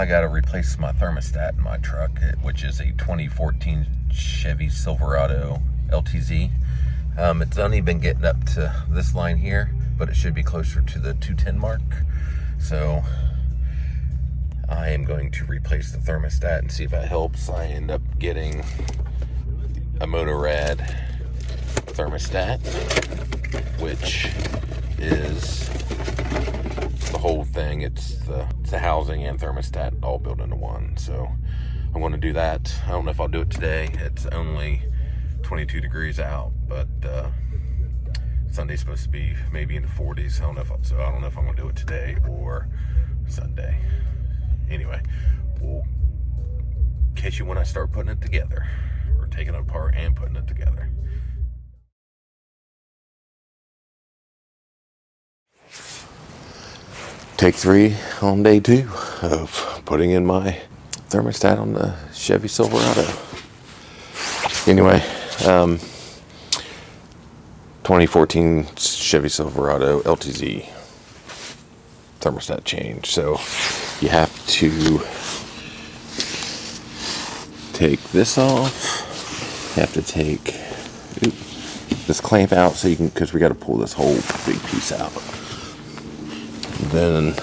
I gotta replace my thermostat in my truck, which is a 2014 Chevy Silverado LTZ. It's only been getting up to this line here, but it should be closer to the 210 mark. So I am going to replace the thermostat and see if that helps. I end up getting a Motorrad thermostat, which is the whole thing. It's the housing and thermostat all built into one. So I'm going to do that. I don't know if I'll do it today. It's only 22 degrees out, but Sunday's supposed to be maybe in the 40s. I don't know if I'm going to do it today or Sunday. Anyway, we'll catch you when I start putting it together, or taking it apart and putting it together. Take 3 on day 2 of putting in my thermostat on the Chevy Silverado. Anyway, 2014 Chevy Silverado LTZ thermostat change. So you have to take this off. You have to take this clamp out so you can, because we got to pull this whole big piece out. Then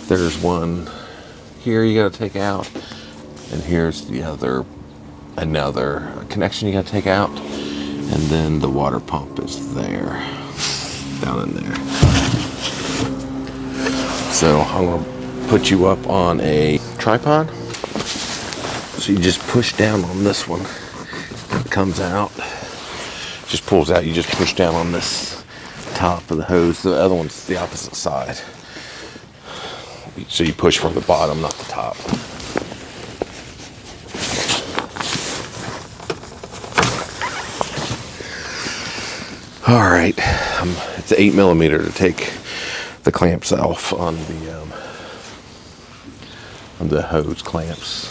there's one here you got to take out, and here's the another connection you got to take out, and then the water pump is there, down in there. So I'm going to put you up on a tripod. So you just push down on this one. It comes out, just pulls out. You just push down on this top of the hose. The other one's the opposite side. So you push from the bottom, not the top. All right, it's 8mm to take the clamps off on the hose clamps.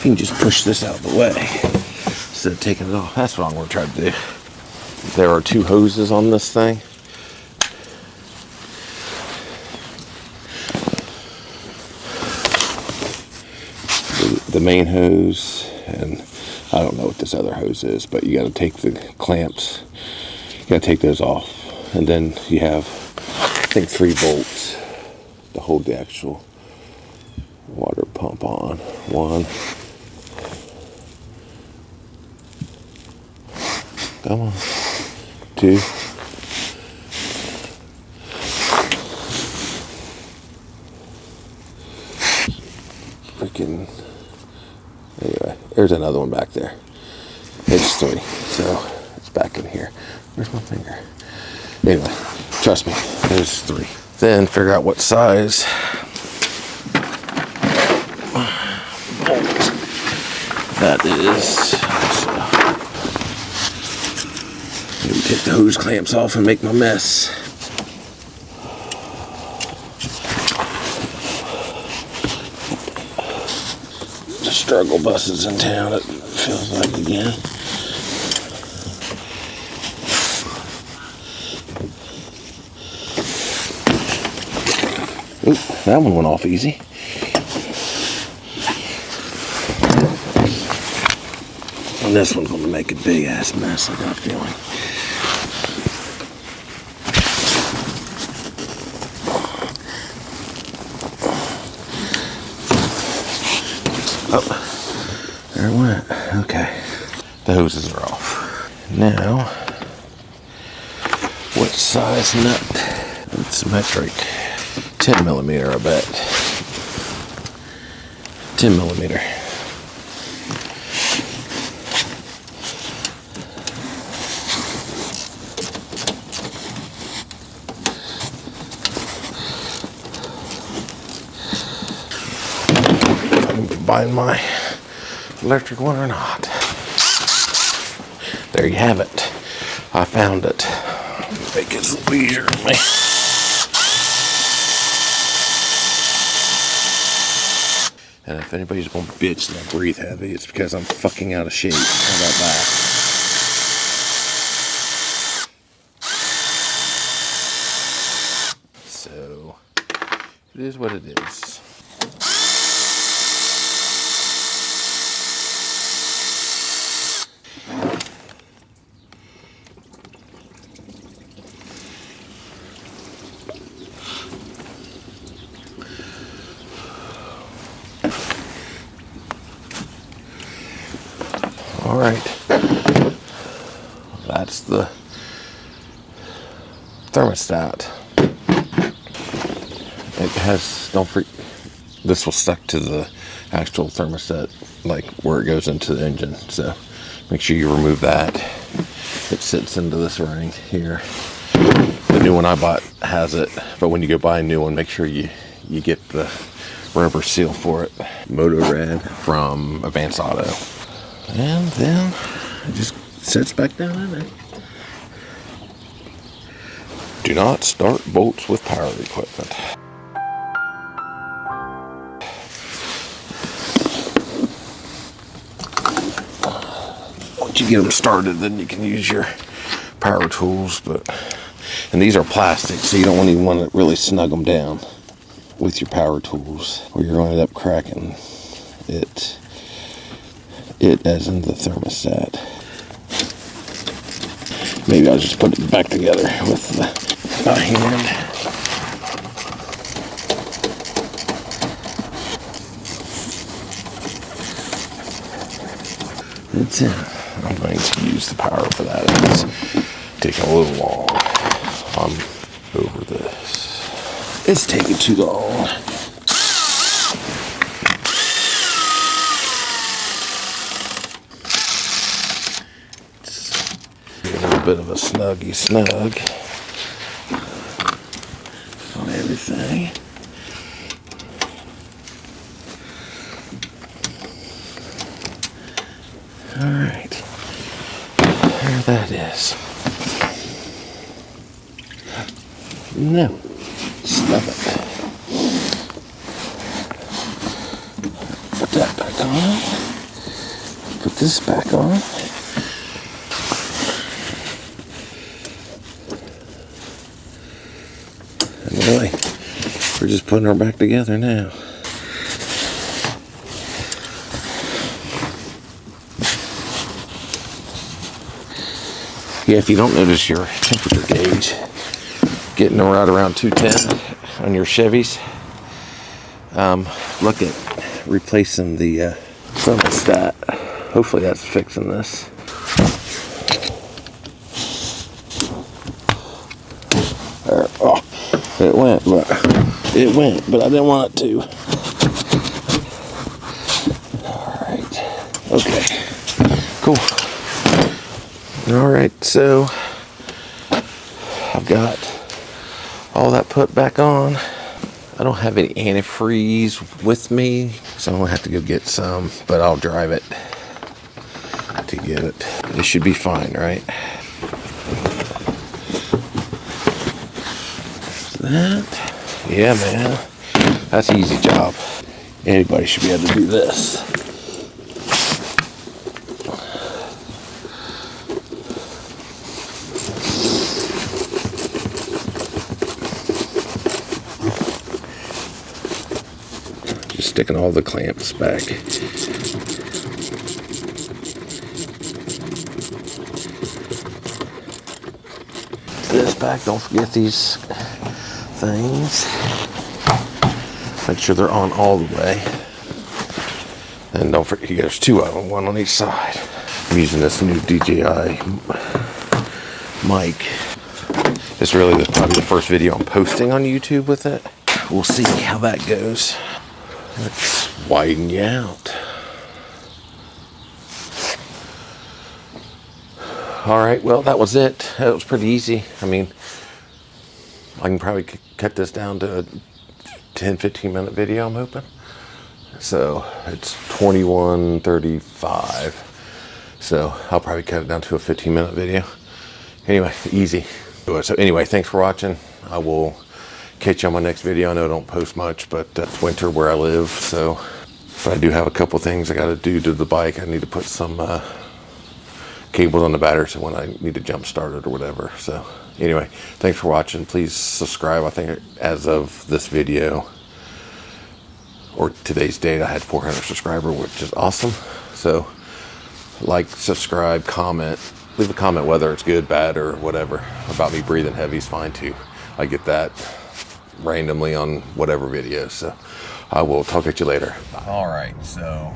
You can just push this out of the way instead of taking it off. That's what I'm going to try to do. There are 2 hoses on this thing. The main hose, and I don't know what this other hose is, but you got to take the clamps, you got to take those off, and then you have, I think, 3 bolts to hold the actual water pump on. 1, come on, 2, freaking, anyway, there's another one back there. It's 3, so it's back in here. Where's my finger? Anyway, trust me, there's 3. Then figure out what size bolt that is. So, maybe take the hose clamps off and make my mess. The struggle buses in town, it feels like again. Oop, that one went off easy. And this one's going to make a big ass mess, I got a feeling. Oh, there it went. Okay. The hoses are off. Now, what size nut and Symmetric. 10 millimeter, I bet. 10 millimeter. Buying my electric one or not. There you have it. I found it. Make it a little easier on me. And if anybody's gonna bitch that I breathe heavy, it's because I'm fucking out of shape. How about that? So, it is what it is. All right, that's the thermostat. It has, don't freak, this will stuck to the actual thermostat, like where it goes into the engine. So make sure you remove that. It sits into this ring here. The new one I bought has it, but when you go buy a new one, make sure you get the rubber seal for it. Moto Red from Advanced Auto. And then it just sits back down in there. Do not start bolts with power equipment. Once you get them started, then you can use your power tools. And these are plastic, so you don't even want to really snug them down with your power tools, or you're going to end up cracking it. It as in the thermostat. Maybe I'll just put it back together with my hand. That's it. I'm going to use the power for that. It's taking a little long. I'm over this. It's taking too long. Bit of a snuggy snug on everything. All right, there that is. Now, snug it. Put that back on. Put this back on. Really, we're just putting her back together now. Yeah, if you don't notice your temperature gauge getting right around 210 on your Chevys, look at replacing the thermostat. Hopefully that's fixing this. Oh. It went, but I didn't want it to. Alright. Okay. Cool. Alright, so I've got all that put back on. I don't have any antifreeze with me, so I'm gonna have to go get some, but I'll drive it to get it. It should be fine, right? That. Yeah, man. That's an easy job. Anybody should be able to do this. Just sticking all the clamps back. This back, don't forget these things. Make sure they're on all the way. And don't forget, there's two of them, one on each side. I'm using this new DJI mic. It's really probably the first video I'm posting on YouTube with it. We'll see how that goes. Let's widen you out. All right, well, that was it. That was pretty easy. I mean, I can probably cut this down to a 10-15 minute video, I'm hoping. So it's 21:35. So I'll probably cut it down to a 15-minute video. Anyway, easy. So anyway, thanks for watching. I will catch you on my next video. I know I don't post much, but it's winter where I live, so. But I do have a couple things I got to do to the bike. I need to put some cables on the battery so when I need to jump start it or whatever. So anyway, thanks for watching. Please subscribe. I think as of this video or today's date, I had 400 subscribers, which is awesome. So like, subscribe, comment, leave a comment whether it's good, bad, or whatever. About me breathing heavy is fine too. I get that randomly on whatever video. So I will talk at you later. All right, so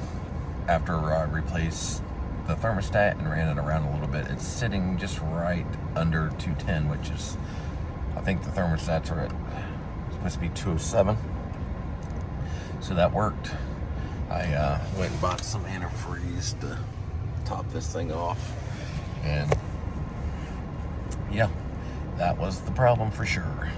after I replaced the thermostat and ran it around a little bit, it's sitting just right under 210, which is, I think the thermostats are at, supposed to be 207. So that worked. I went and bought some antifreeze to top this thing off, and yeah, that was the problem for sure.